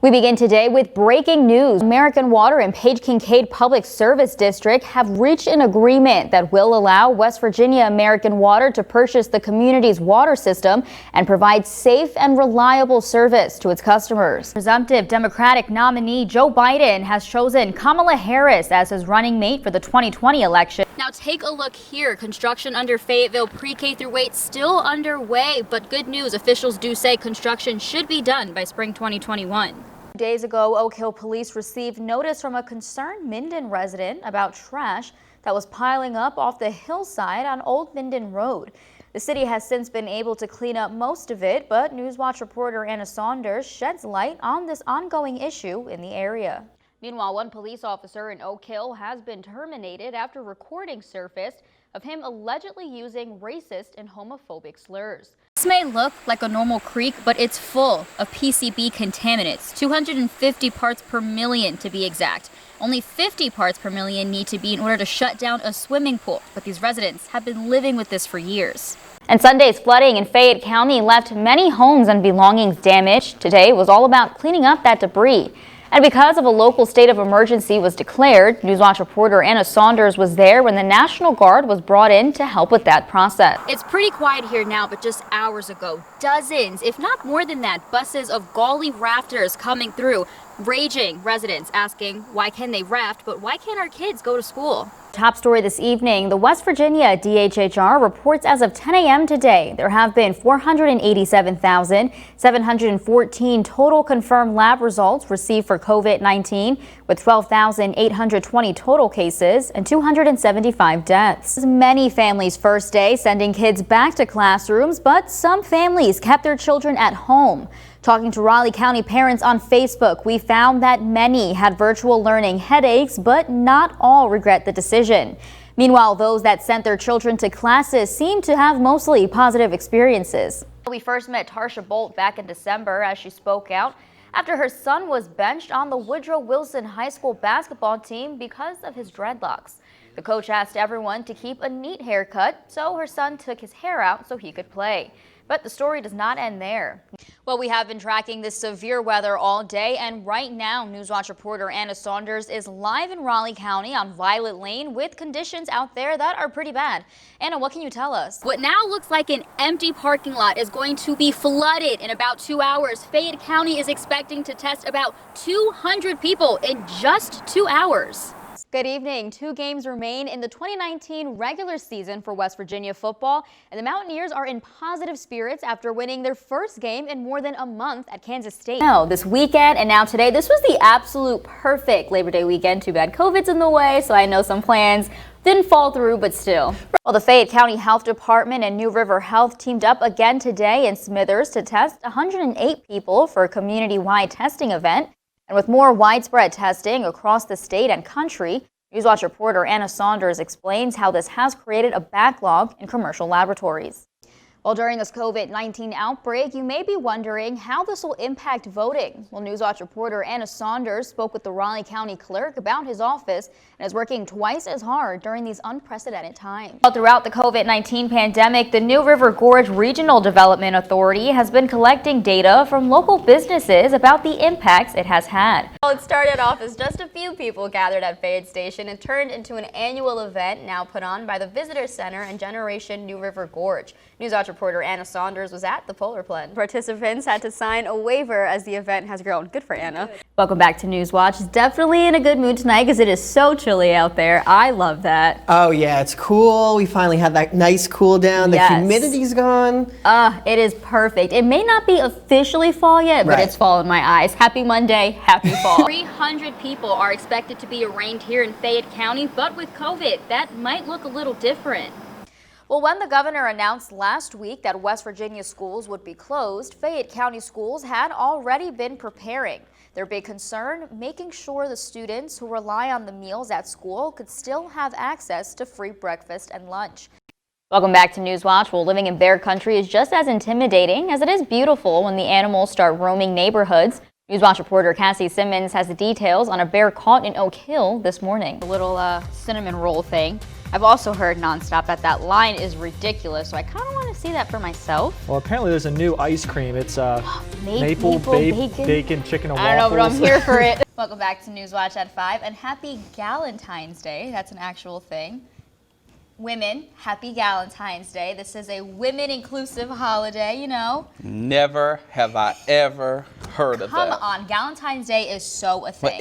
We begin today with breaking news. American Water and Page Kincaid Public Service District have reached an agreement that will allow West Virginia American Water to purchase the community's water system and provide safe and reliable service to its customers. Presumptive Democratic nominee Joe Biden has chosen Kamala Harris as his running mate for the 2020 election. Now take a look here. Construction under Fayetteville pre-K through 8 still underway, but good news, officials do say construction should be done by spring 2021. Days ago, Oak Hill police received notice from a concerned Minden resident about trash that was piling up off the hillside on Old Minden Road. The city has since been able to clean up most of it, but Newswatch reporter Anna Saunders sheds light on this ongoing issue in the area. Meanwhile, one police officer in Oak Hill has been terminated after recordings surfaced of him allegedly using racist and homophobic slurs. This may look like a normal creek, but it's full of PCB contaminants, 250 parts per million to be exact. Only 50 parts per million need to be in order to shut down a swimming pool, but these residents have been living with this for years. And Sunday's flooding in Fayette County left many homes and belongings damaged. Today was all about cleaning up that debris. And because of a local state of emergency was declared, Newswatch reporter Anna Saunders was there when the National Guard was brought in to help with that process. It's pretty quiet here now, but just hours ago, dozens, if not more than that, buses of Gully rafters coming through, raging residents asking why can they raft, but why can't our kids go to school? Top story this evening, the West Virginia DHHR reports as of 10 a.m. today, there have been 487,714 total confirmed lab results received for COVID-19, with 12,820 total cases and 275 deaths. Many families' first day sending kids back to classrooms, but some families kept their children at home. Talking to Raleigh County parents on Facebook, we found that many had virtual learning headaches, but not all regret the decision. Meanwhile, those that sent their children to classes seem to have mostly positive experiences. We first met Tarsha Bolt back in December as she spoke out after her son was benched on the Woodrow Wilson High School basketball team because of his dreadlocks. The coach asked everyone to keep a neat haircut, so her son took his hair out so he could play. But the story does not end there. Well, we have been tracking this severe weather all day, and right now, Newswatch reporter Anna Saunders is live in Raleigh County on Violet Lane with conditions out there that are pretty bad. Anna, what can you tell us? What now looks like an empty parking lot is going to be flooded in about 2 hours. Fayette County is expecting to test about 200 people in just 2 hours. Good evening. 2 games remain in the 2019 regular season for West Virginia football, and the Mountaineers are in positive spirits after winning their first game in more than a month at Kansas State. Now, this weekend and now today, this was the absolute perfect Labor Day weekend. Too bad COVID's in the way, so I know some plans didn't fall through, but still. Well, the Fayette County Health Department and New River Health teamed up again today in Smithers to test 108 people for a community-wide testing event. And with more widespread testing across the state and country, Newswatch reporter Anna Saunders explains how this has created a backlog in commercial laboratories. Well, during this COVID-19 outbreak, you may be wondering how this will impact voting. Well, Newswatch reporter Anna Saunders spoke with the Raleigh County clerk about his office and is working twice as hard during these unprecedented times. Well, throughout the COVID-19 pandemic, the New River Gorge Regional Development Authority has been collecting data from local businesses about the impacts it has had. Well, it started off as just a few people gathered at Fayette Station and turned into an annual event now put on by the Visitor Center and Generation New River Gorge. Newswatch reporter Anna Saunders was at the Polar Plant. Participants had to sign a waiver as the event has grown. Good for Anna. Good. Welcome back to Newswatch. Definitely in a good mood tonight because it is so chilly out there. I love that. Oh yeah, it's cool. We finally had that nice cool down. The humidity's gone. It is perfect. It may not be officially fall yet, but it's fall in my eyes. Happy Monday, happy fall. 300 people are expected to be arraigned here in Fayette County, but with COVID, that might look a little different. Well, when the governor announced last week that West Virginia schools would be closed, Fayette County schools had already been preparing. Their big concern, making sure the students who rely on the meals at school could still have access to free breakfast and lunch. Welcome back to Newswatch. Well, living in bear country is just as intimidating as it is beautiful when the animals start roaming neighborhoods. Newswatch reporter Cassie Simmons has the details on a bear caught in Oak Hill this morning. A little cinnamon roll thing. I've also heard nonstop that line is ridiculous, so I kind of want to see that for myself. Well, apparently there's a new ice cream. It's Maple bacon, chicken, and waffles. I don't know, but I'm here for it. Welcome back to Newswatch at 5, and happy Galentine's Day. That's an actual thing. Women, happy Galentine's Day. This is a women-inclusive holiday, you know. Never have I ever heard of that. Come on, Galentine's Day is so a thing. But